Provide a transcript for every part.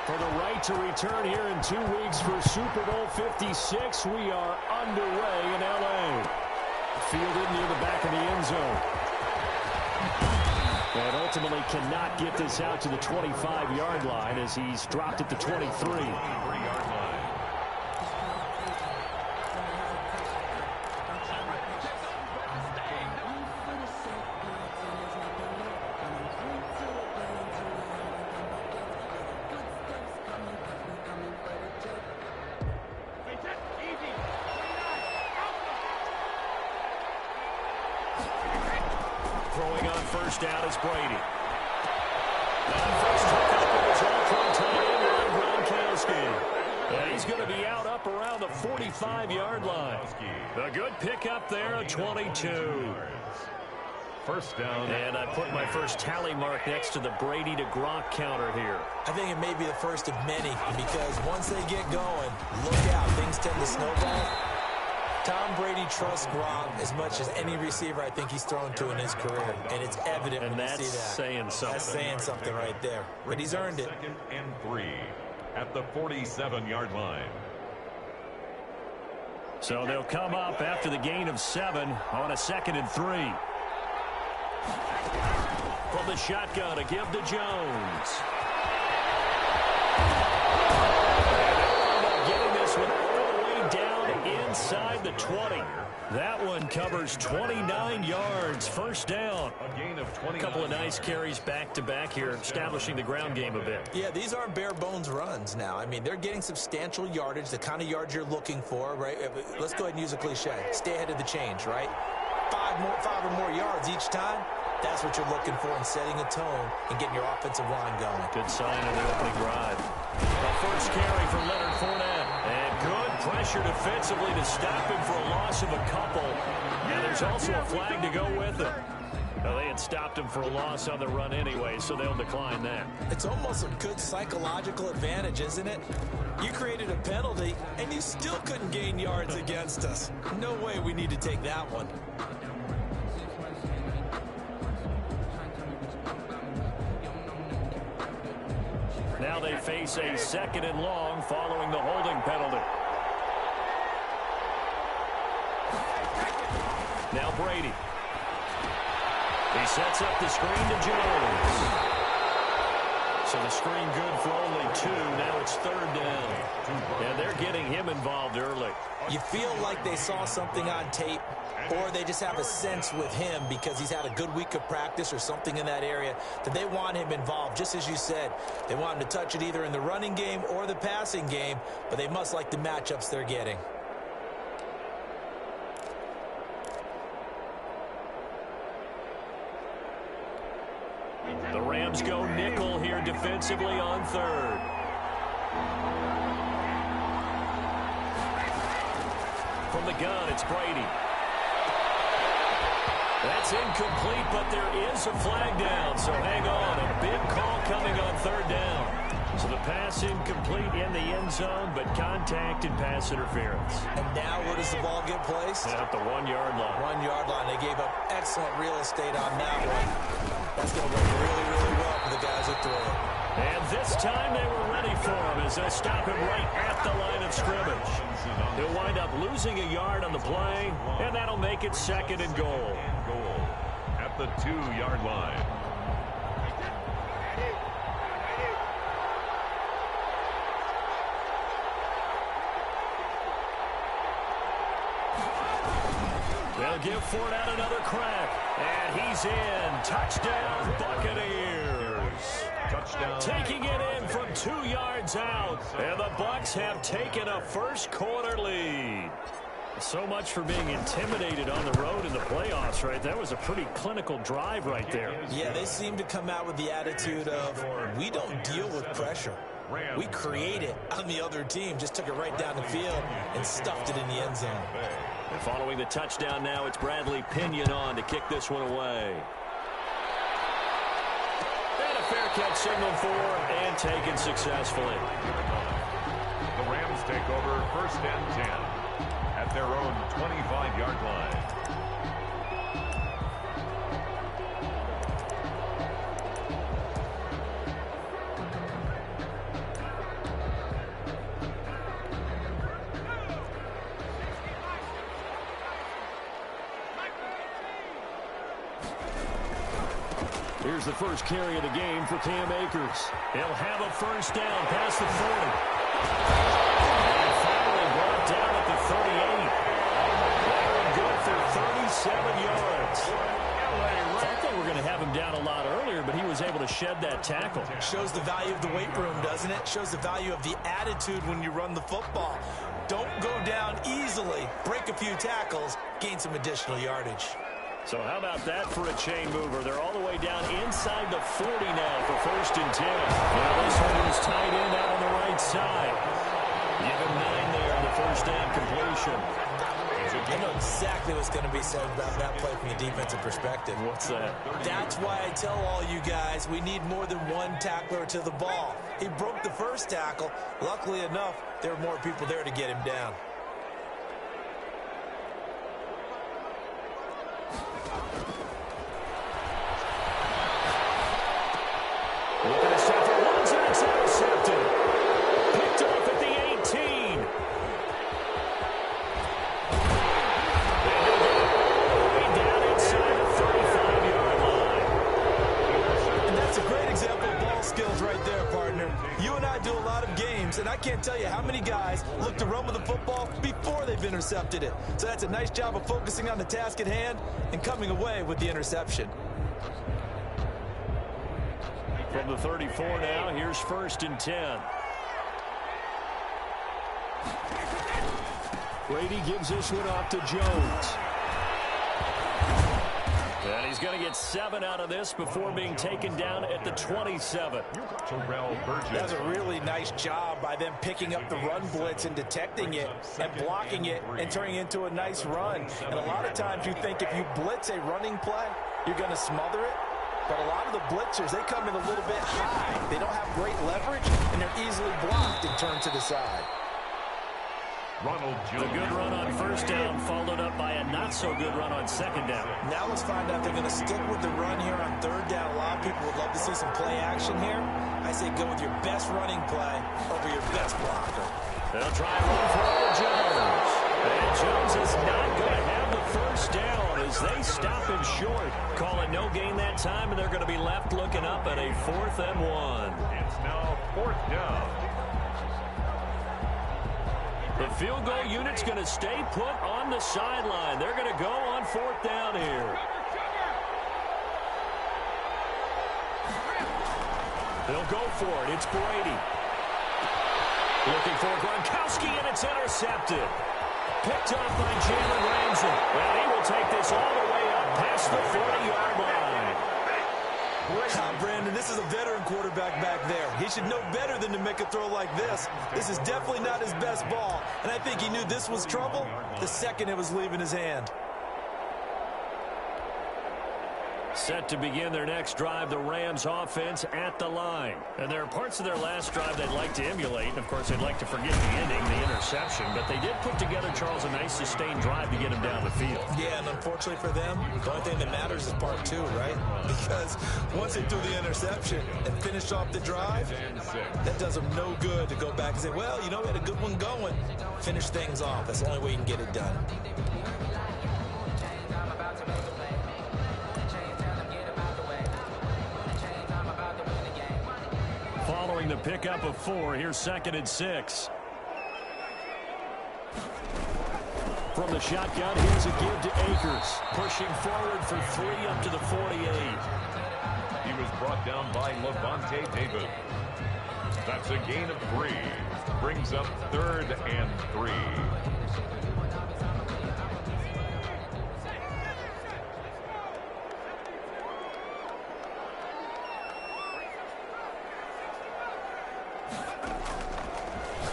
For the right to return here in 2 weeks for Super Bowl 56, we are underway in L.A. Fielded near the back of the end zone. And ultimately cannot get this out to the 25-yard line as he's dropped at the 23. Throwing on first down is Brady. And first hookup of his all-pro tight end, Rob Gronkowski. And he's going to be up around the 45-yard line. A good pickup there, a 22. First down. And I put my first tally mark next to the Brady to Gronk counter here. I think it may be the first of many because once they get going, look out. Things tend to snowball. Tom Brady trusts Gronk as much as any receiver I think he's thrown to in his career. And it's evident when you see that. Saying something. That's saying something right there. But he's earned it. 2nd and 3 at the 47-yard line. So they'll come up after the gain of 7 on a 2nd and 3. From the shotgun, a give to Jones. Getting this one all the way down inside the 20. That one covers 29 yards. First down. A gain of 20. A couple of nice carries back-to-back here, establishing the ground game a bit. Yeah, these aren't bare-bones runs now. I mean, they're getting substantial yardage, the kind of yards you're looking for, right? Let's go ahead and use a cliche. Stay ahead of the change, right? Five or more yards each time. That's what you're looking for in setting a tone and getting your offensive line going. Good sign on the opening drive. The first carry for Leonard Fournette. And good pressure defensively to stop him for a loss of a couple. And there's also a flag to go with him. Well, they had stopped him for a loss on the run anyway, so they'll decline that. It's almost a good psychological advantage, isn't it? You created a penalty, and you still couldn't gain yards against us. No way we need to take that one. Now they face a 2nd and long following the holding penalty. Now Brady. He sets up the screen to Jones. So the screen good for only 2. Now it's 3rd down. And they're getting him involved early. You feel like they saw something on tape, or they just have a sense with him because he's had a good week of practice or something in that area that they want him involved. Just as you said, they want him to touch it either in the running game or the passing game, but they must like the matchups they're getting. The Rams go nickel here defensively on 3rd. From the gun, it's Brady. That's incomplete, but there is a flag down, so hang on. A big call coming on 3rd down. So the pass incomplete in the end zone, but contact and pass interference. And now where does the ball get placed? At the 1-yard line. 1-yard line. They gave up excellent real estate on that one. That's going to work really, really well for the guys that throw it. And this time they were ready for him as they stop him right at the line of scrimmage. He'll wind up losing a yard on the play, and that'll make it 2nd and goal. At the 2-yard line. They'll give Fournette another crack, and he's in. Touchdown, Buccaneers. Touchdown. Taking it in from 2 yards out, and the Bucs have taken a first-quarter lead. So much for being intimidated on the road in the playoffs, right? That was a pretty clinical drive right there. Yeah, they seem to come out with the attitude of, we don't deal with pressure. We create it on the other team. Just took it right down the field and stuffed it in the end zone. And following the touchdown now, it's Bradley Pinion on to kick this one away. And a fair catch signaled for and taken successfully. The Rams take over 1st and 10 at their own 25-yard line. Here's the first carry of the game for Cam Akers. He'll have a first down past the 40. And finally brought down at the 38. They're good for 37 yards. I thought they were going to have him down a lot earlier, but he was able to shed that tackle. Shows the value of the weight room, doesn't it? Shows the value of the attitude when you run the football. Don't go down easily. Break a few tackles. Gain some additional yardage. So how about that for a chain mover? They're all the way down inside the 40 now for 1st and 10. Now this one is tight end out on the right side. Give him 9 there in the first down completion. I know exactly what's going to be said about that play from the defensive perspective. What's that? That's why I tell all you guys we need more than one tackler to the ball. He broke the first tackle. Luckily enough, there were more people there to get him down. Looking to set for ones, and it's intercepted. Picked off at the 18. Way down inside the 35-yard line. And that's a great example of ball skills right there, partner. You and I do a lot of games, and I can't tell you how many guys look to run with the football before they've intercepted it. So that's a nice job of focusing on the task at hand and coming away with the interception. From the 34 now, here's 1st and 10. Brady gives this one off to Jones. And he's going to get 7 out of this before being taken down at the 27. That's a really nice job by them picking up the run blitz and detecting it and blocking it and turning it into a nice run. And a lot of times you think if you blitz a running play, you're going to smother it. But a lot of the blitzers, they come in a little bit high. They don't have great leverage, and they're easily blocked and turned to the side. The good run on 1st down followed up by a not-so-good run on 2nd down. Now let's find out if they're going to stick with the run here on 3rd down. A lot of people would love to see some play action here. I say go with your best running play over your best blocker. They'll try and run for Jones. And Jones is not going to have the first down as they stop him short. Call it no gain that time, and they're going to be left looking up at a 4th and 1. It's now 4th down. The field goal unit's going to stay put on the sideline. They're going to go on 4th down here. They'll go for it. It's Brady. Looking for Gronkowski, and it's intercepted. Picked off by Jalen Ramsey. Well, he will take this all the way up past the 40-yard line. Brandon, this is a veteran quarterback back there. He should know better than to make a throw like this. This is definitely not his best ball, and I think he knew this was trouble the second it was leaving his hand. Set to begin their next drive, the Rams offense at the line. And there are parts of their last drive they'd like to emulate. And, of course, they'd like to forget the ending, the interception. But they did put together, Charles, a nice sustained drive to get him down the field. Yeah, and unfortunately for them, the only thing that matters is part 2, right? Because once they threw the interception and finished off the drive, that does them no good to go back and say, well, you know, we had a good one going. Finish things off. That's the only way you can get it done. Following the pickup of 4, here's 2nd and 6. From the shotgun, here's a give to Akers. Pushing forward for 3 up to the 48. He was brought down by Levante David. That's a gain of 3. Brings up 3rd and 3.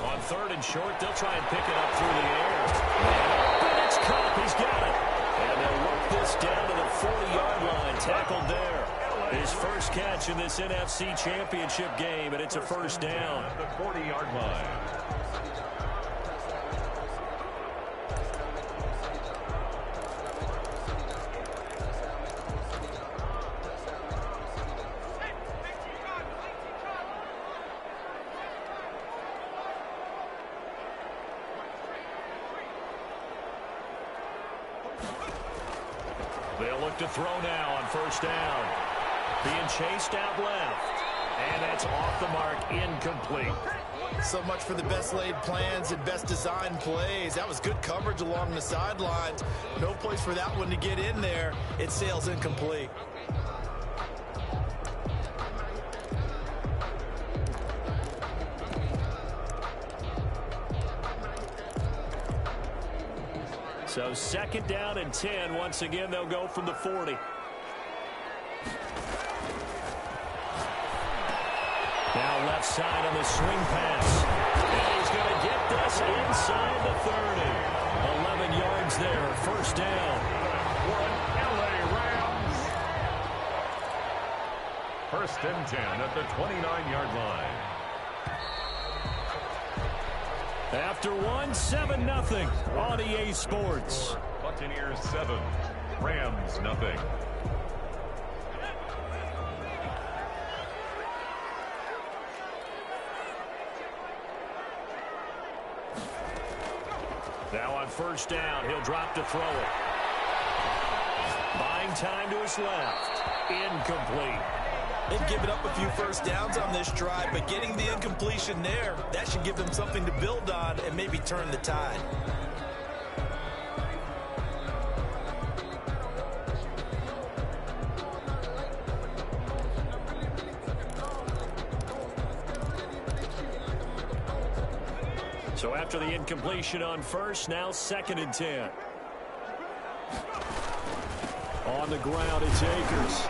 On 3rd and short, they'll try and pick it up through the air. And it's caught. He's got it. And they'll work this down to the 40-yard line. Tackled there. His first catch in this NFC Championship game, and it's a first down. The 40-yard line. They'll look to throw now on first down. Being chased out left. And that's off the mark, incomplete. So much for the best laid plans and best designed plays. That was good coverage along the sidelines. No place for that one to get in there. It sails incomplete. So 2nd down and 10. Once again, they'll go from the 40. Now left side on the swing pass. And he's going to get this inside the 30. 11 yards there. First down. LA Rams. 1st and 10 at the 29-yard line. After one, 7-0 on EA Sports. Buccaneers 7, Rams nothing. Now on 1st down, he'll drop to throw it. Buying time to his left. Incomplete. They've given up a few first downs on this drive, but getting the incompletion there, that should give them something to build on and maybe turn the tide. So after the incompletion on 1st, now 2nd and 10. On the ground, it's Akers.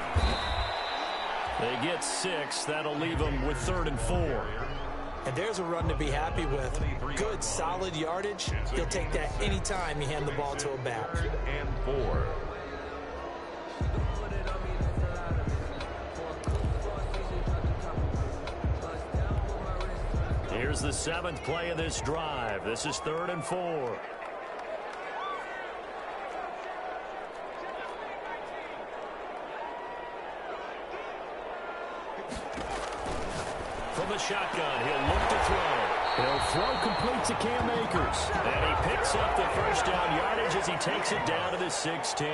They get 6. That'll leave them with 3rd and 4. And there's a run to be happy with. Good, solid yardage. He'll take that anytime you hand the ball to a back. 3rd and 4. Here's the 7th play of this drive. This is 3rd and 4. From the shotgun, he'll look to throw. He'll throw complete to Cam Akers. And he picks up the first down yardage as he takes it down to the 16.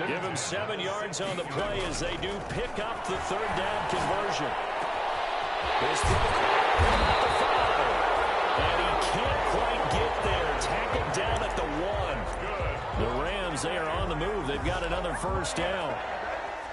Give him 7 yards on the play as they do pick up the 3rd down conversion. This throw at the 5. And he can't quite get there. Tackled down at the 1. The Rams, they are on the move. They've got another first down.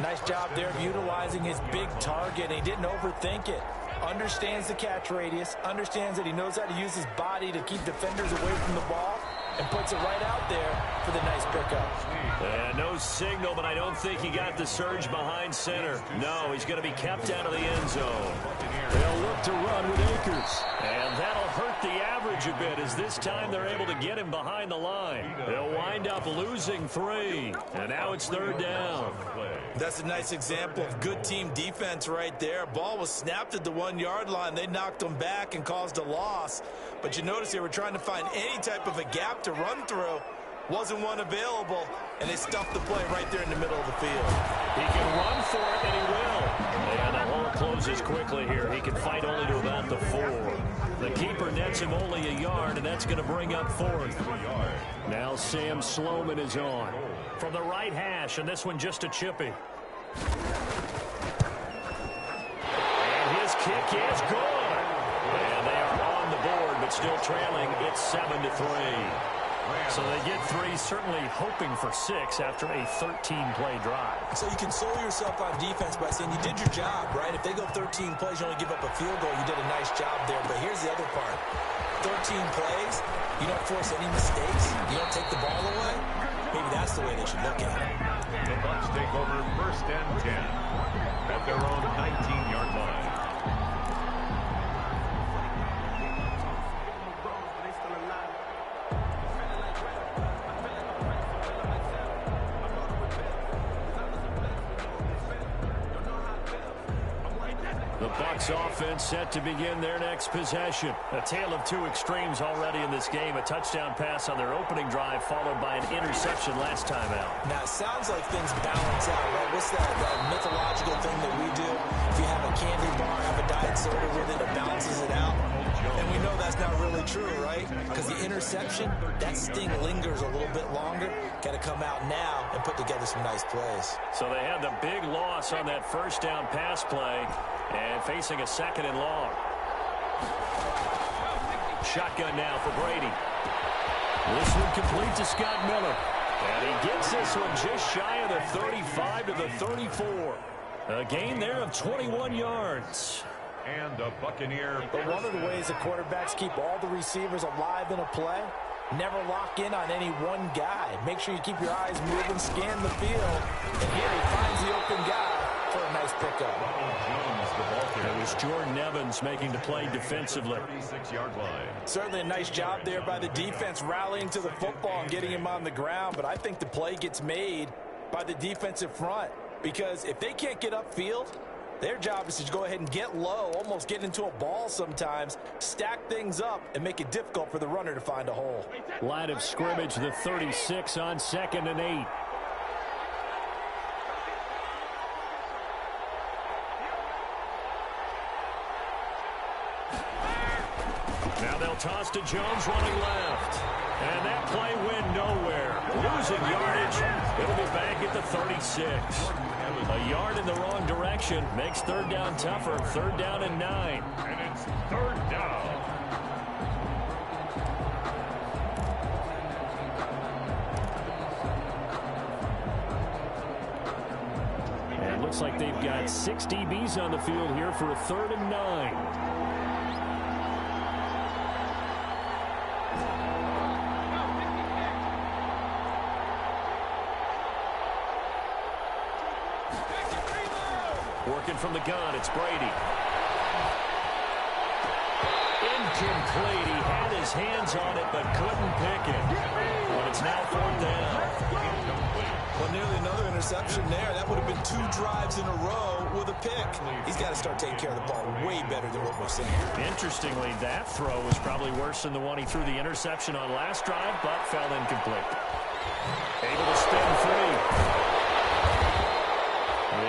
Nice job there of utilizing his big target. He didn't overthink it. Understands the catch radius. Understands that he knows how to use his body to keep defenders away from the ball. And puts it right out there for the nice pickup. No signal, but I don't think he got the surge behind center. No, he's going to be kept out of the end zone. They'll look to run with Akers. And that'll hurt the average a bit as this time they're able to get him behind the line. They'll wind up losing 3. And now it's 3rd down. That's a nice example of good team defense right there. Ball was snapped at the 1-yard line. They knocked him back and caused a loss. But you notice they were trying to find any type of a gap to run through. Wasn't one available, and they stuffed the play right there in the middle of the field. He can run for it, and he will. And the hole closes quickly here. He can fight only to about the 4. The keeper nets him only a yard, and that's going to bring up 4th. Now Sam Sloman is on. From the right hash, and this one just a chippy. And his kick is good. And they are on the board, but still trailing. It's 7-3. So they get 3, certainly hoping for 6 after a 13-play drive. So you console yourself on defense by saying you did your job, right? If they go 13 plays, you only give up a field goal. You did a nice job there. But here's the other part. 13 plays, you don't force any mistakes. You don't take the ball away. Maybe that's the way they should look at it. The Bucs take over 1st and 10 at their own 19-yard line. The Bucs offense set to begin their next possession. A tale of 2 extremes already in this game. A touchdown pass on their opening drive followed by an interception last time out. Now, it sounds like things balance out, right? What's that mythological thing that we do? If you have a candy bar, have a diet soda with it, it balances it out. Jones. And we know that's not really true, right? Because the interception, that sting lingers a little bit longer. Got to come out now and put together some nice plays. So they had the big loss on that first down pass play and facing a 2nd and long. Shotgun now for Brady. This one complete to Scott Miller. And he gets this one just shy of the 35 to the 34. A gain there of 21 yards. And a Buccaneer. But one of the ways the quarterbacks keep all the receivers alive in a play, never lock in on any one guy. Make sure you keep your eyes moving, scan the field. And here he finds the open guy for a nice pickup. Jones, the ball carrier. It was Jordan Evans making the play defensively. 36-yard line. Certainly a nice job there by the defense rallying to the football and getting him on the ground. But I think the play gets made by the defensive front. Because if they can't get upfield, their job is to go ahead and get low, almost get into a ball sometimes, stack things up, and make it difficult for the runner to find a hole. Line of scrimmage, the 36 on 2nd and 8. Now they'll toss to Jones running left. And that play went nowhere. Losing yardage. It'll be back at the 36. A yard in the wrong direction makes 3rd down tougher. 3rd down and 9. And it's 3rd down. And it looks like they've got 6 DBs on the field here for a 3rd and 9. Working from the gun, it's Brady. Incomplete. He had his hands on it, but couldn't pick it. But it's now 4th down. Well, nearly another interception there. That would have been 2 drives in a row with a pick. He's got to start taking care of the ball way better than what we're seeing. Interestingly, that throw was probably worse than the one he threw the interception on last drive, but fell incomplete. Able to spin free.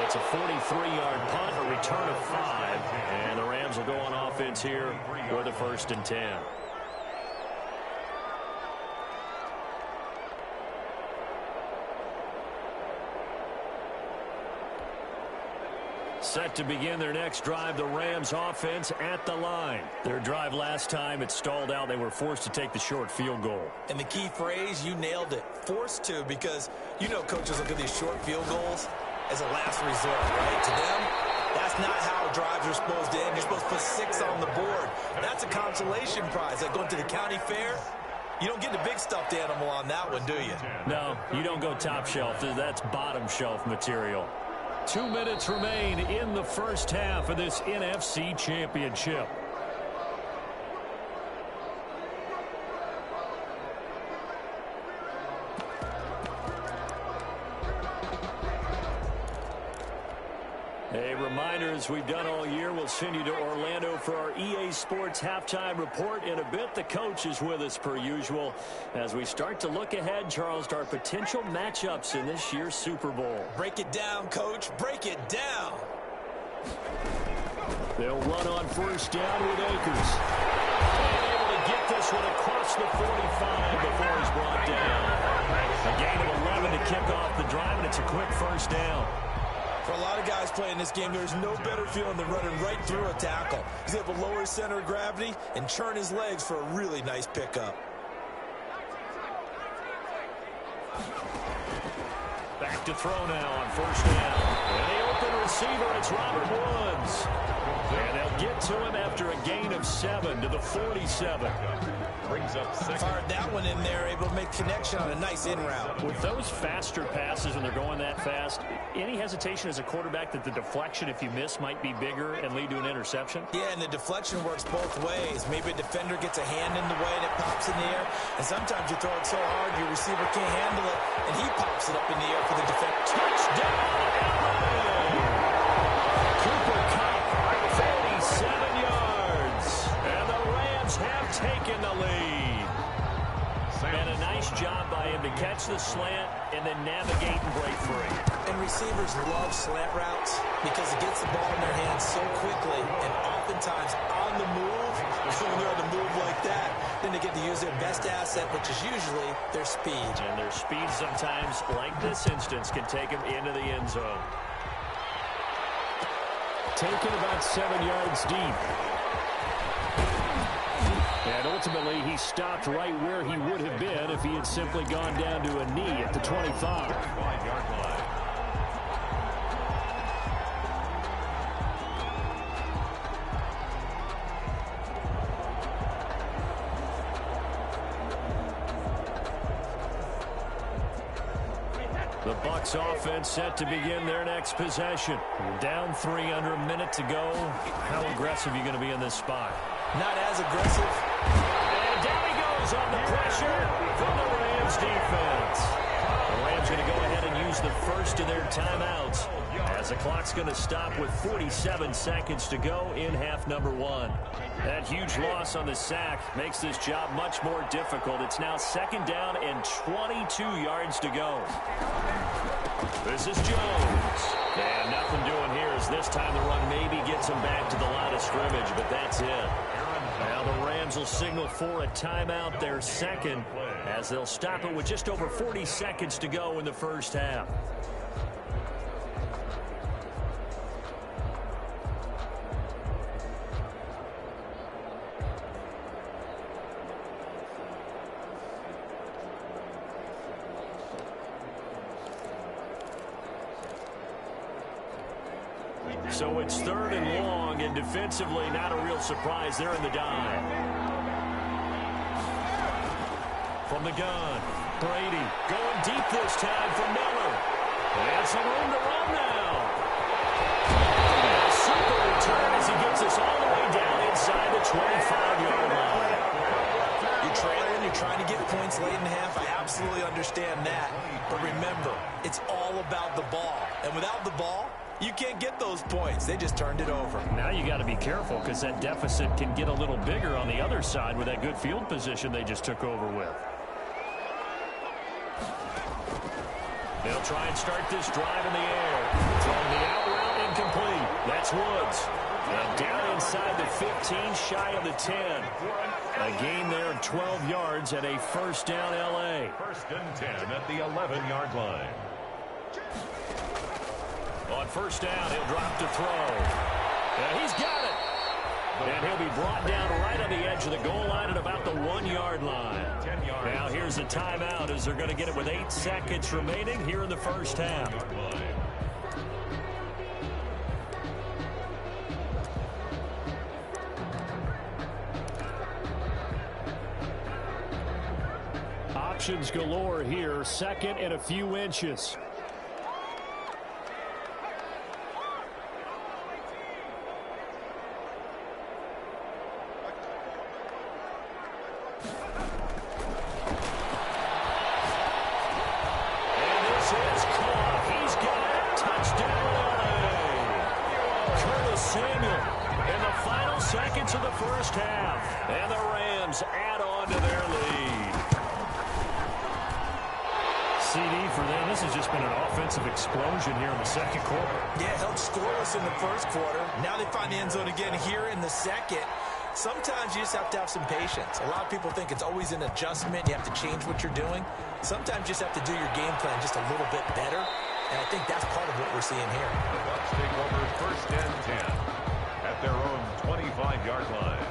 It's a 43-yard punt, a return of 5, and the Rams will go on offense here for the 1st and 10. Set to begin their next drive, the Rams offense at the line. Their drive last time, it stalled out. They were forced to take the short field goal. And the key phrase, you nailed it, forced to, because you know coaches look at these short field goals as a last resort, right? To them, that's not how drives are supposed to end. You're supposed to put 6 on the board. That's a consolation prize. Like going to the county fair, you don't get the big stuffed animal on that one, do you? No, you don't go top shelf. That's bottom shelf material. 2 minutes remain in the first half of this NFC Championship. A reminder, as we've done all year, we'll send you to Orlando for our EA Sports halftime report. In a bit, the coach is with us per usual as we start to look ahead, Charles, to our potential matchups in this year's Super Bowl. Break it down, coach. Break it down. They'll run on 1st down with Akers. And able to get this one across the 45 before he's brought down. A gain of 11 to kick off the drive, and it's a quick 1st down. For a lot of guys playing this game, there's no better feeling than running right through a tackle. He's able to lower his center of gravity and churn his legs for a really nice pickup. Back to throw now on 1st down. And the open receiver, it's Robert Woods. And they'll get to him after a gain of 7 to the 47. Brings up 6. Fired that one in there, able to make connection on a nice in route. With those faster passes when they're going that fast, any hesitation as a quarterback that the deflection, if you miss, might be bigger and lead to an interception? Yeah, and the deflection works both ways. Maybe a defender gets a hand in the way and it pops in the air. And sometimes you throw it so hard your receiver can't handle it, and he pops it up in the air for the defender. Touchdown! Cooper Kupp, 47 yards. And the Rams have taken the lead. And a nice job by him to catch the slant and then navigate and break free. And receivers love slant routes because it gets the ball in their hands so quickly and oftentimes on the move. So when they're on the move like that, then they get to use their best asset, which is usually their speed. And their speed sometimes, like this instance, can take them into the end zone. Taken about 7 yards deep. And ultimately, he stopped right where he would have been if he had simply gone down to a knee at the 25. 5-yard line. The Bucs offense set to begin their next possession. Down 3 under a minute to go. How aggressive are you going to be in this spot? Not as aggressive. And down he goes on the pressure from the Rams defense. The Rams going to go ahead and use the first of their timeouts as the clock's going to stop with 47 seconds to go in half number 1. That huge loss on the sack makes this job much more difficult. It's now 2nd down and 22 yards to go. This is Jones. And nothing doing here as this time the run maybe gets him back to the line of scrimmage, but that's it. Now the Rams will signal for a timeout, their second, as they'll stop it with just over 40 seconds to go in the first half. So it's 3rd and long, and defensively not a real surprise. They're in the dive. From the gun, Brady going deep this time for Miller. And some room to run now. A super return as he gets us all the way down inside the 25-yard line. You're trailing, you're trying to get points late in half. I absolutely understand that. But remember, it's all about the ball. And without the ball, you can't get those points. They just turned it over. Now you got to be careful because that deficit can get a little bigger on the other side with that good field position they just took over with. They'll try and start this drive in the air. Throwing the out route incomplete. That's Woods. And down inside the 15, shy of the 10. A gain there of 12 yards at a 1st down L.A. 1st and 10 at the 11-yard line. On 1st down, he'll drop to throw. And he's got it. And he'll be brought down right on the edge of the goal line at about the 1-yard line. Now here's the timeout as they're going to get it with 8 seconds remaining here in the first half. Options galore here. 2nd and a few inches. Seconds of the first half, and the Rams add on to their lead. CD for them. This has just been an offensive explosion here in the 2nd quarter. Yeah, held scoreless in the 1st quarter. Now they find the end zone again here in the 2nd. Sometimes you just have to have some patience. A lot of people think it's always an adjustment. You have to change what you're doing. Sometimes you just have to do your game plan just a little bit better, and I think that's part of what we're seeing here. The Bucs take over 1st and 10 at their own 25-yard line.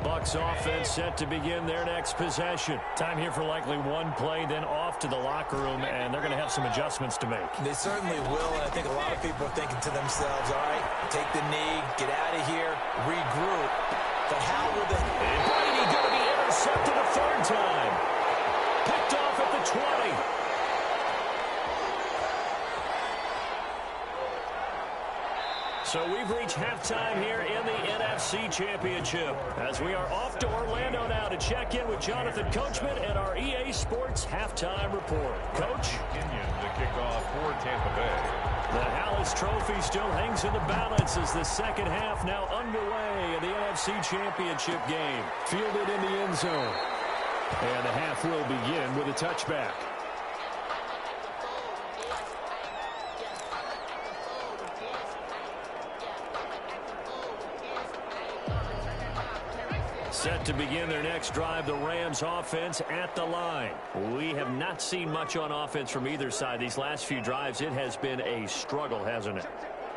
Bucs offense set to begin their next possession. Time here for likely one play, then off to the locker room, and they're going to have some adjustments to make. They certainly will, and I think a lot of people are thinking to themselves, all right, take the knee, get out of here, regroup. But how will they... And Brady going to be intercepted a 3rd time. Picked off at the 20. So we've reached halftime here in the NFC Championship as we are off to Orlando now to check in with Jonathan Coachman and our EA Sports Halftime Report. Coach? Kenyon to kick off for Tampa Bay. The Hallis Trophy still hangs in the balance as the second half now underway in the NFC Championship game. Fielded in the end zone. And the half will begin with a touchback. Set to begin their next drive, the Rams offense at the line. We have not seen much on offense from either side. These last few drives, it has been a struggle, hasn't it?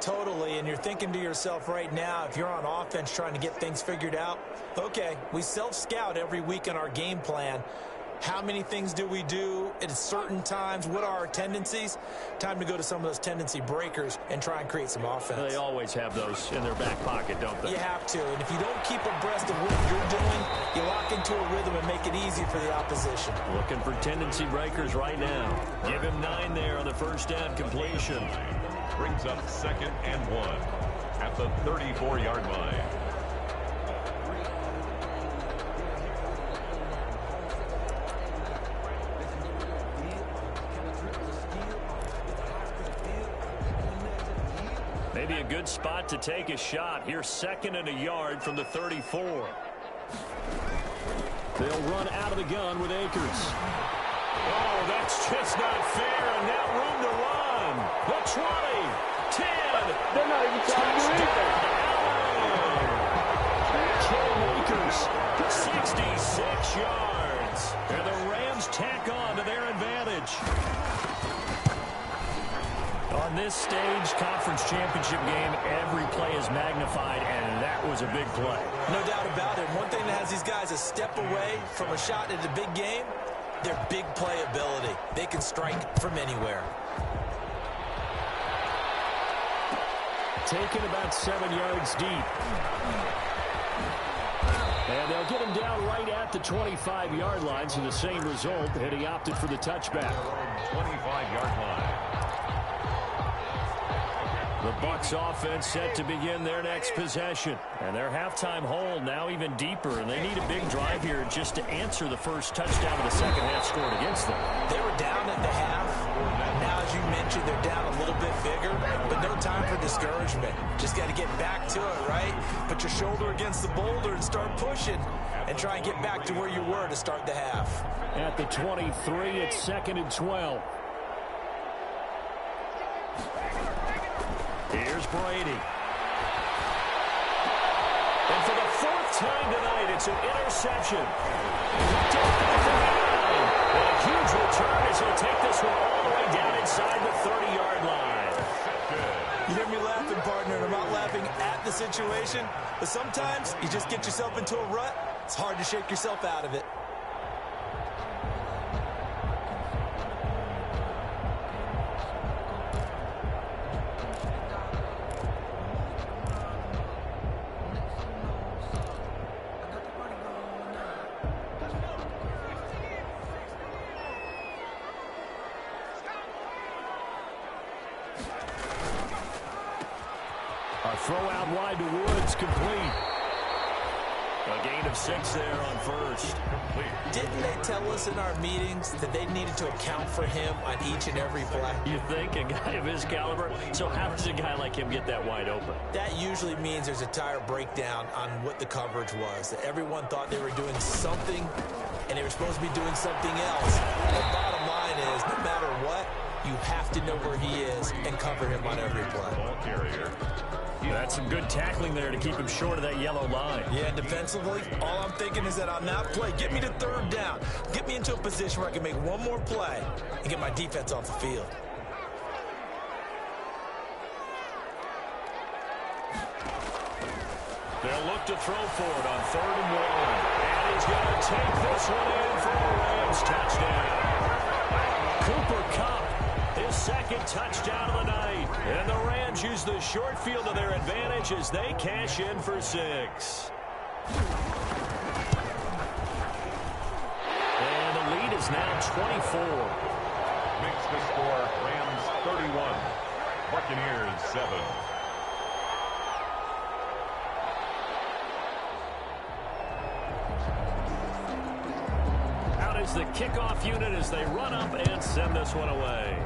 Totally, and you're thinking to yourself right now, if you're on offense trying to get things figured out, okay, we self-scout every week in our game plan. How many things do we do at certain times? What are our tendencies? Time to go to some of those tendency breakers and try and create some offense. They always have those in their back pocket, don't they? You have to, and if you don't keep abreast of what you're doing, you lock into a rhythm and make it easy for the opposition. Looking for tendency breakers right now. Give him 9 there on the first down completion. Brings up 2nd and 1 at the 34-yard line. Maybe a good spot to take a shot. Here's 2nd and a yard from the 34. They'll run out of the gun with Akers. Oh, that's just not fair, and now room to run. The 20, 10. They're not even trying to do anything. Cam Akers, 66 yards. And the Rams tack on to their advantage. On this stage, conference championship game, every play is magnified, and that was a big play. No doubt about it. One thing that has these guys a step away from a shot at a big game, their big play ability. They can strike from anywhere. Taken about 7 yards deep. And they'll get him down right at the 25-yard line, so the same result, and he opted for the touchback. 25-yard line. The Bucs offense set to begin their next possession. And their halftime hole now even deeper, and they need a big drive here just to answer the first touchdown of the second half scored against them. They were down at the half. Now, as you mentioned, they're down a little bit bigger, but no time for discouragement. Just got to get back to it, right? Put your shoulder against the boulder and start pushing and try and get back to where you were to start the half. At the 23, it's 2nd and 12. Here's Brady. And for the 4th time tonight, it's an interception. And a huge return as he'll take this one all the way down inside the 30-yard line. You hear me laughing, partner, and I'm not laughing at the situation, but sometimes you just get yourself into a rut. It's hard to shake yourself out of it. Throw out wide to Woods, complete. A gain of 6 there on first. Didn't they tell us in our meetings that they needed to account for him on each and every play? You think, a guy of his caliber? So how does a guy like him get that wide open? That usually means there's a tire breakdown on what the coverage was. That everyone thought they were doing something, and they were supposed to be doing something else. The bottom line is, no matter what, you have to know where he is and cover him on every play. Ball carrier. That's some good tackling there to keep him short of that yellow line. Yeah, and defensively, all I'm thinking is that on that play, get me to 3rd down. Get me into a position where I can make one more play and get my defense off the field. They'll look to throw for it on 3rd and 1. And he's going to take this one in for a Rams touchdown. Cooper Kupp, his 2nd touchdown of the night. And the Rams use the short field to their advantage as they cash in for 6. And the lead is now 24. Makes the score Rams 31, Buccaneers 7. Out is the kickoff unit as they run up and send this one away.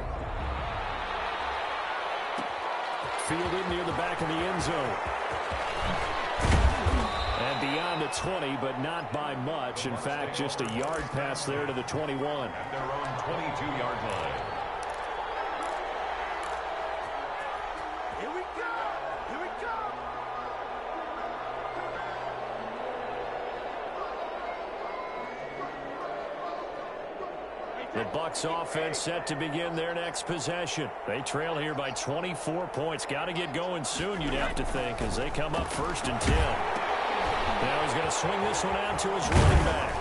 fielded near the back of the end zone. And beyond the 20, but not by much. In fact, just a yard pass there to the 21. At their own 22-yard line. Here we go! Here we go! The Bucs offense set to begin their next possession. They trail here by 24 points. Got to get going soon, you'd have to think, as they come up 1st and 10. Now he's going to swing this one out to his running back.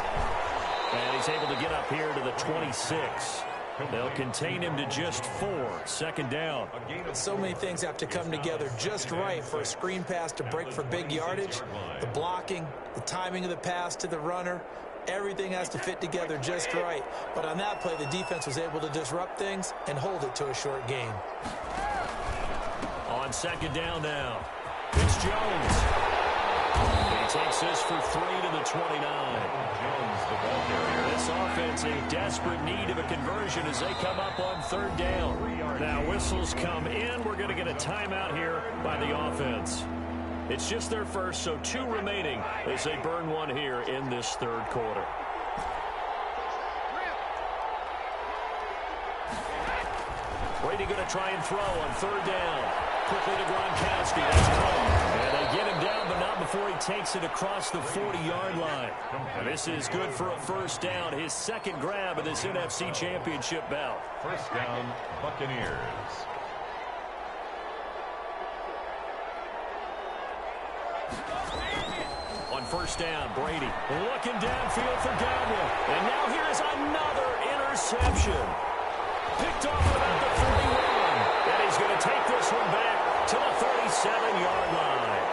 And he's able to get up here to the 26. They'll contain him to just 4. 2nd down. So many things have to come together just right for a screen pass to break for big yardage. The blocking, the timing of the pass to the runner, everything has to fit together just right. But on that play, the defense was able to disrupt things and hold it to a short gain. On 2nd down now, it's Jones. He takes this for 3 to the 29. Jones, the ball carrier. This offense in desperate need of a conversion as they come up on 3rd down. Now whistles come in. We're going to get a timeout here by the offense. It's just their first, so 2 remaining as they burn one here in this 3rd quarter. Brady going to try and throw on 3rd down. Quickly to Gronkowski. That's caught. And they get him down, but not before he takes it across the 40-yard line. And this is good for a 1st down. His 2nd grab of this NFC Championship bout. 1st down, Buccaneers. On 1st down, Brady looking downfield for Gamble. And now here's another interception. Picked off about the 31. And he's going to take this one back to the 37-yard line.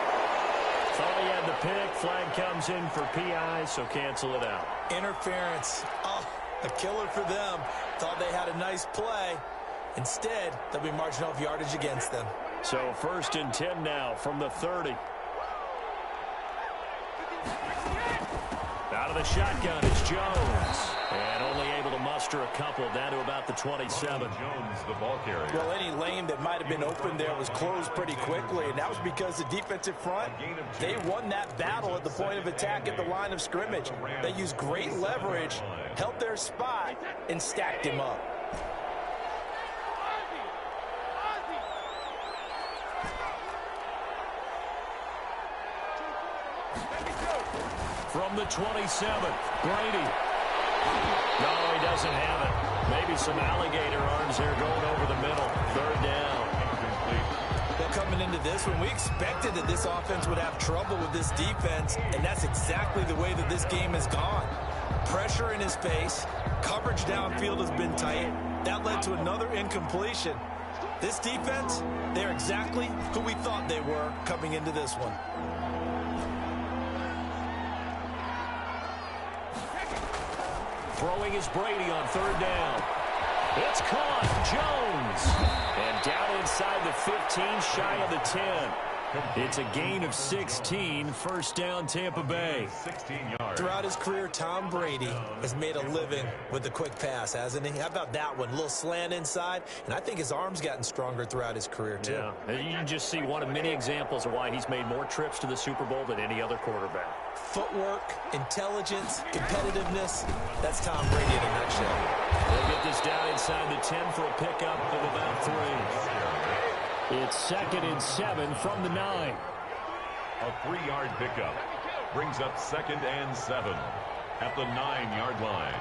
Thought he had the pick. Flag comes in for PI, so cancel it out. Interference. Oh, a killer for them. Thought they had a nice play. Instead, they'll be marching off yardage against them. So 1st and 10 now from the 30. Out of the shotgun is Jones. And only able to muster a couple down to about the 27. Jones, the ball carrier. Well, any lane that might have been open there was closed pretty quickly, and that was because the defensive front, they won that battle at the point of attack at the line of scrimmage. They used great leverage, held their spot, and stacked him up. From the 27, Brady. No, he doesn't have it. Maybe some alligator arms there going over the middle. 3rd down. Well, coming into this one, we expected that this offense would have trouble with this defense, and that's exactly the way that this game has gone. Pressure in his face. Coverage downfield has been tight. That led to another incompletion. This defense, they're exactly who we thought they were coming into this one. Throwing is Brady on 3rd down. It's caught. Jones. And down inside the 15, shy of the 10. It's a gain of 16. 1st down, Tampa Bay. 16 yards. Throughout his career, Tom Brady has made a living with the quick pass, hasn't he? How about that one? A little slant inside, and I think his arm's gotten stronger throughout his career, too. Yeah, you can just see one of many examples of why he's made more trips to the Super Bowl than any other quarterback. Footwork, intelligence, competitiveness, that's Tom Brady in a nutshell. They'll get this down inside the 10 for a pickup of about 3. It's 2nd and 7 from the 9. A 3-yard pickup brings up 2nd and 7 at the 9-yard line.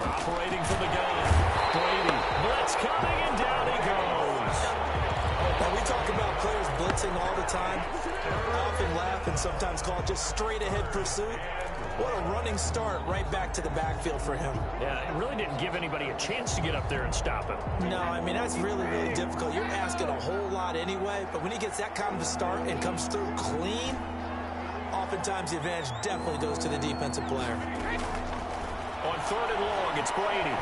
Operating from the gun. Brady. Blitz coming, and down he goes. Now, we talk about players blitzing all the time. I often laugh and sometimes call it just straight-ahead pursuit. What a running start right back to the backfield for him. Yeah, it really didn't give anybody a chance to get up there and stop him. No, I mean, that's really, really difficult. You're asking a whole lot anyway, but when he gets that kind of a start and comes through clean, oftentimes the advantage definitely goes to the defensive player. On 3rd and long, it's Brady.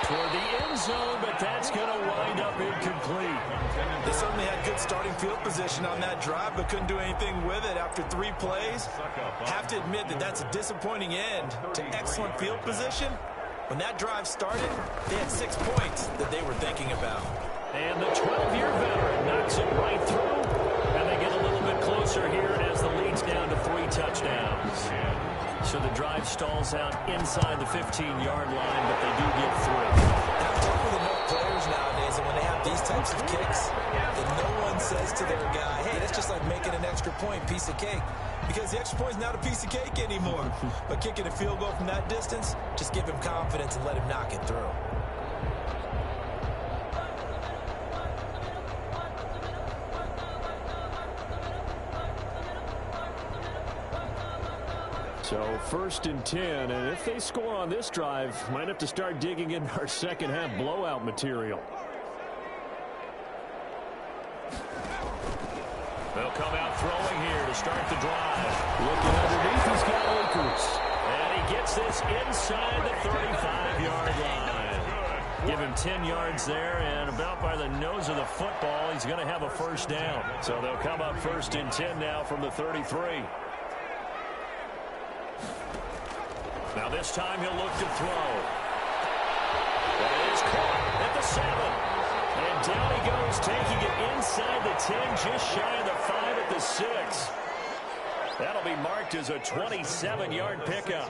Toward the end zone, but that's going to wind up incomplete. They certainly had good starting field position on that drive, but couldn't do anything with it after 3 plays. Have to admit that that's a disappointing end to excellent field position, When that drive started, they had 6 points that they were thinking about. And the 12-year veteran knocks it right through. And they get a little bit closer here as the lead's down to 3 touchdowns. So the drive stalls out inside the 15-yard line, but they do get 3. And I'm talking with enough players nowadays, and when they have these types of kicks, that no one says to their guy, hey, that's just like making an extra point, piece of cake. Because the extra point is not a piece of cake anymore. But kicking a field goal from that distance, just give him confidence and let him knock it through. So 1st and 10, and if they score on this drive, might have to start digging in our second half blowout material. They'll come out throwing here to start the drive. Looking underneath, he's got Akers. And he gets this inside the 35-yard line. Give him 10 yards there, and about by the nose of the football, he's going to have a first down. So they'll come up 1st and 10 now from the 33. Now this time he'll look to throw. That is caught at the 7. And down he goes, taking it inside the 10, just shy of the 5 at the 6. That'll be marked as a 27-yard pickup.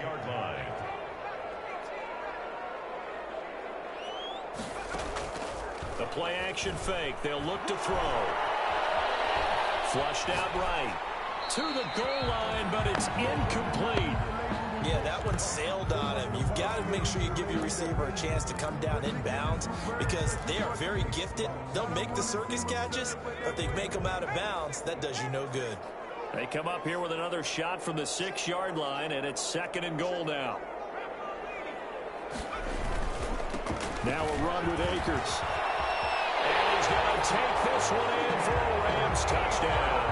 The play action fake. They'll look to throw. Flushed out right. To the goal line, but it's incomplete. Yeah, that one sailed on him. You've got to make sure you give your receiver a chance to come down inbounds because they are very gifted. They'll make the circus catches, but they make them out of bounds. That does you no good. They come up here with another shot from the 6-yard line, and it's 2nd and goal now. Now a run with Akers. And he's going to take this one in for a Rams touchdown.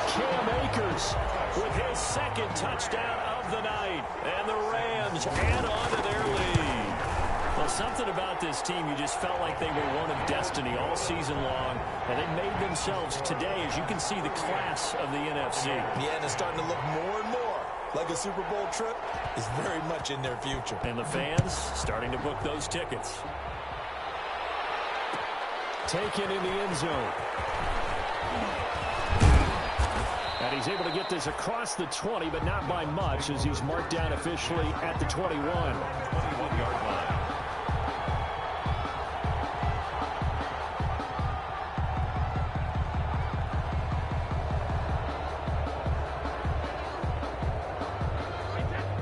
Cam Akers with his 2nd touchdown of the night. And the Rams add on to their lead. Well, something about this team, you just felt like they were one of destiny all season long. And they made themselves today, as you can see, the class of the NFC. Yeah, and it's starting to look more and more like a Super Bowl trip is very much in their future. And the fans starting to book those tickets. Taken in the end zone. And he's able to get this across the 20, but not by much, as he's marked down officially at the 21. 21-yard line.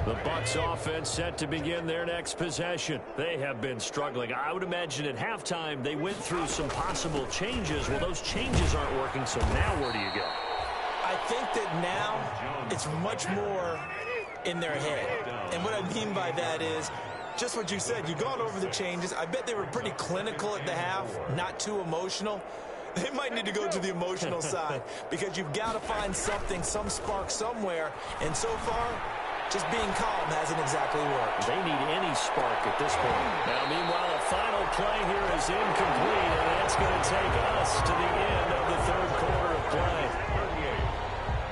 The Bucs offense set to begin their next possession. They have been struggling. I would imagine at halftime they went through some possible changes. Well, those changes aren't working, so now where do you go? I think that now it's much more in their head. And what I mean by that is just what you said. You've gone over the changes. I bet they were pretty clinical at the half, not too emotional. They might need to go to the emotional side because you've got to find something, some spark somewhere. And so far, just being calm hasn't exactly worked. They need any spark at this point. Now, meanwhile, a final play here is incomplete, and that's going to take us to the end of the 3rd quarter of play. 38,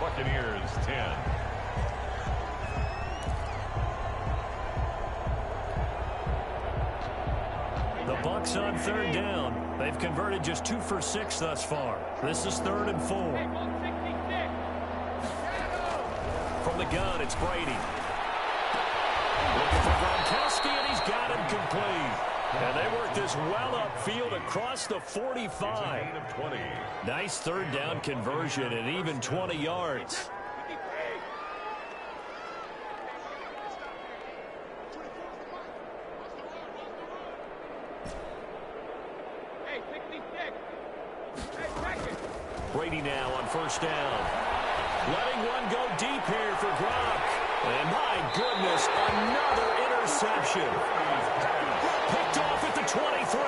Buccaneers 10. The Bucs on 3rd down. They've converted just 2 for 6 thus far. This is 3rd and 4. From the gun, it's Brady. Looking for Gronkowski, and he's got him complete. And they work this well upfield across the 45. Nice 3rd down conversion and even 20 yards. Brady now on 1st down. Letting one go deep here for Gronk. And my goodness, another interception. Picked off at the 23.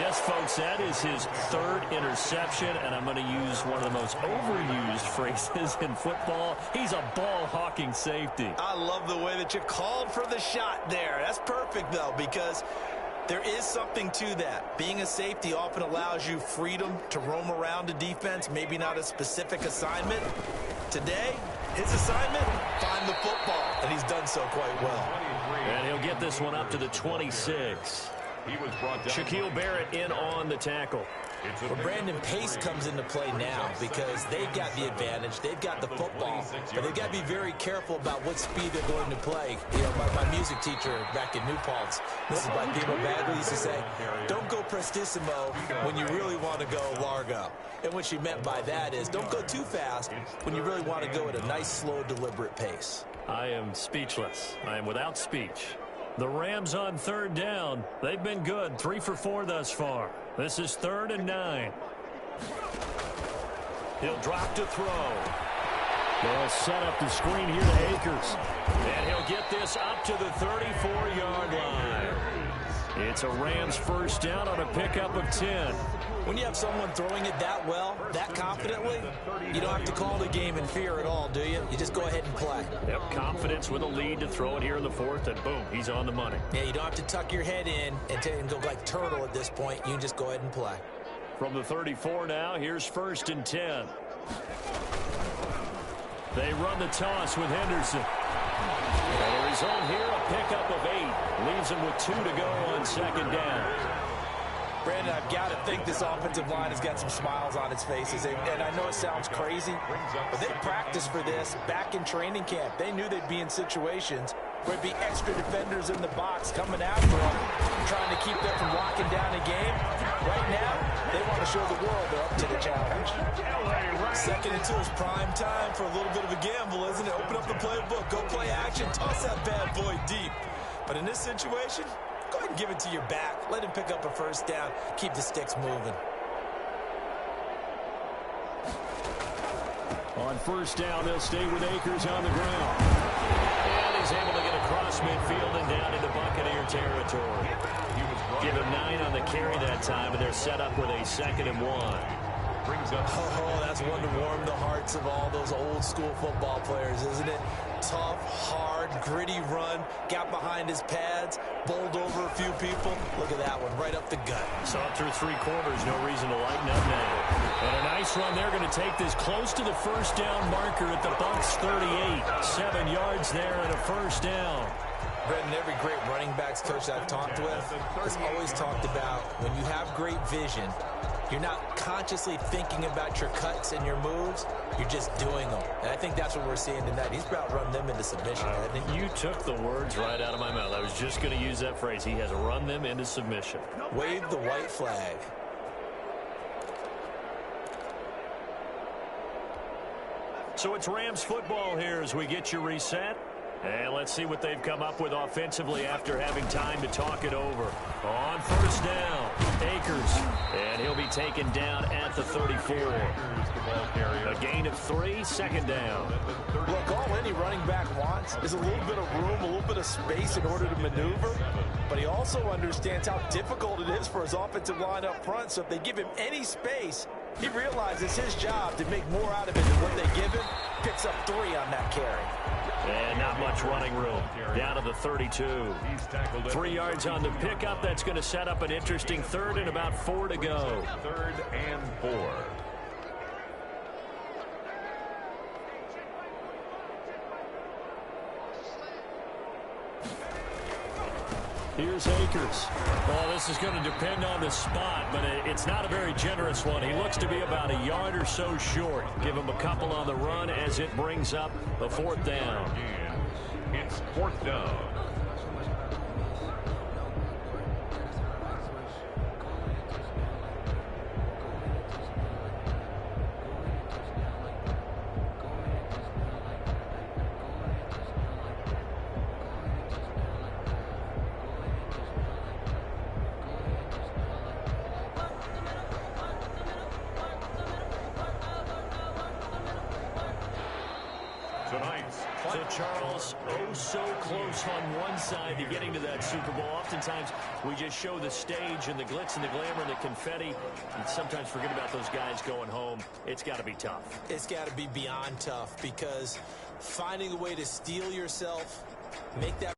Yes, folks, that is his 3rd interception, and I'm going to use one of the most overused phrases in football. He's a ball-hawking safety. I love the way that you called for the shot there. That's perfect, though, because there is something to that. Being a safety often allows you freedom to roam around a defense, maybe not a specific assignment. Today, His assignment, find the football, and he's done so quite well. And he'll get this one up to the 26. He was brought down. Shaquille Barrett in on the tackle. Well, Brandon, pace comes into play now because they've got the advantage. They've got the football, but they've got to be very careful about what speed they're going to play. You know, my music teacher back in New Paltz, this is by Demo Bagley, used to say, don't go prestissimo when you really want to go largo. And what she meant by that is don't go too fast when you really want to go at a nice, slow, deliberate pace. I am speechless. I am without speech. The Rams on third down. They've been good. 3 for 4 thus far. This is 3rd and 9. He'll drop to throw. They'll set up the screen here to Akers. And he'll get this up to the 34-yard line. It's a Rams first down on a pickup of 10. When you have someone throwing it that well, that confidently, you don't have to call the game in fear at all, do you? You just go ahead and play. Yep, confidence with a lead to throw it here in the 4th, and boom, he's on the money. Yeah, you don't have to tuck your head in and go like turtle at this point. You can just go ahead and play. From the 34 now, here's 1st and 10. They run the toss with Henderson. And he's on here, a pickup of 8. Leaves him with 2 to go on 2nd down. Brandon, I've got to think this offensive line has got some smiles on its faces. And I know it sounds crazy, but they practiced for this back in training camp. They knew they'd be in situations where there'd be extra defenders in the box coming after them, trying to keep them from locking down a game. Right now, they want to show the world they're up to the challenge. 2nd and 2 is prime time for a little bit of a gamble, isn't it? Open up the playbook, go play action, toss that bad boy deep. But in this situation, go ahead and give it to your back. Let him pick up a first down. Keep the sticks moving. On 1st down, they'll stay with Akers on the ground. And he's able to get across midfield and down into Buccaneer territory. Give him 9 on the carry that time, and they're set up with a 2nd and 1. Oh, that's one to warm the hearts of all those old school football players, isn't it? Tough, hard, gritty run, got behind his pads, bowled over a few people. Look at that one, right up the gut. Saw it through 3 quarters, no reason to lighten up now. And a nice run. They're going to take this close to the first down marker at the Bucs 38. 7 yards there and a first down. Brendan, every great running backs coach I've talked with has always talked about when you have great vision, you're not consciously thinking about your cuts and your moves. You're just doing them. And I think that's what we're seeing tonight. He's about to run them into submission, hasn't he? You took the words right out of my mouth. I was just going to use that phrase. He has run them into submission. Wave the white flag. So it's Rams football here as we get you reset. And let's see what they've come up with offensively after having time to talk it over. On 1st down, Akers. And he'll be taken down at the 34. A gain of 3, 2nd down. Look, all any running back wants is a little bit of room, a little bit of space in order to maneuver. But he also understands how difficult it is for his offensive line up front. So if they give him any space, he realizes his job to make more out of it than what they give him. Picks up 3 on that carry. And not much running room. Down to the 32. 3 yards on the pickup. That's going to set up an interesting 3rd and about 4 to go. 3rd and 4. Here's Akers. Well, this is going to depend on the spot, but it's not a very generous one. He looks to be about a yard or so short. Give him a couple on the run as it brings up the 4th down. It's 4th down. So, Charles, oh so close on one side to getting to that Super Bowl. Oftentimes, we just show the stage and the glitz and the glamour and the confetti, and sometimes forget about those guys going home. It's got to be tough. It's got to be beyond tough because finding a way to steel yourself, make that